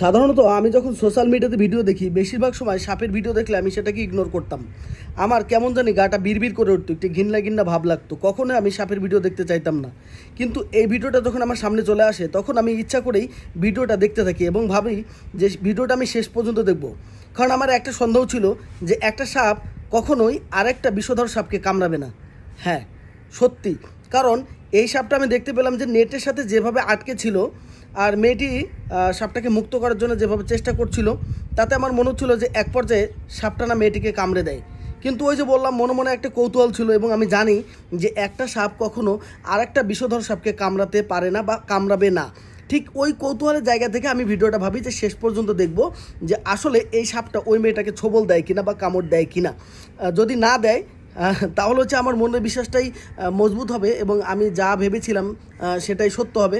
সাধারণত আমি যখন সোশ্যাল মিডিয়াতে ভিডিও দেখি বেশিরভাগ সময় সাপের ভিডিও দেখলে আমি সেটাকে ইগনোর করতাম। আমার কেমন জানি গাটা বিড়বিড় করে উঠতো, একটু ঘিন্না ঘিন্না ভাব লাগতো, কখনোই আমি সাপের ভিডিও দেখতে চাইতাম না। কিন্তু এই ভিডিওটা যখন আমার সামনে চলে আসে তখন আমি ইচ্ছা করেই ভিডিওটা দেখতে থাকি এবং ভাবি যে ভিডিওটা আমি শেষ পর্যন্ত দেখব। কারণ আমার একটা সন্দেহ ছিল যে একটা সাপ কখনোই আরেকটা বিষধর সাপকে কামড়াবে না। হ্যাঁ, সত্যি। কারণ এই সাপটা আমি দেখতে পেলাম যে নেটের সাথে যেভাবে আটকে ছিল আর মেয়েটি সাপটাকে মুক্ত করার জন্য যেভাবে চেষ্টা করছিল, তাতে আমার মনে হচ্ছিল যে এক পর্যায়ে সাপটা না মেয়েটিকে কামড়ে দেয়। কিন্তু ওই যে বললাম, মনে মনে একটা কৌতূহল ছিল এবং আমি জানি যে একটা সাপ কখনো আরেকটা বিষধর সাপকে কামড়াতে পারে না বা কামড়াবে না। ঠিক ওই কৌতূহলের জায়গা থেকে আমি ভিডিওটা ভাবি যে শেষ পর্যন্ত দেখব যে আসলে এই সাপটা ওই মেয়েটাকে ছোবল দেয় কিনা বা কামড় দেয় কিনা। যদি না দেয় তাহলে হচ্ছে আমার মনের বিশ্বাসটাই মজবুত হবে এবং আমি যা ভেবেছিলাম সেটাই সত্য হবে।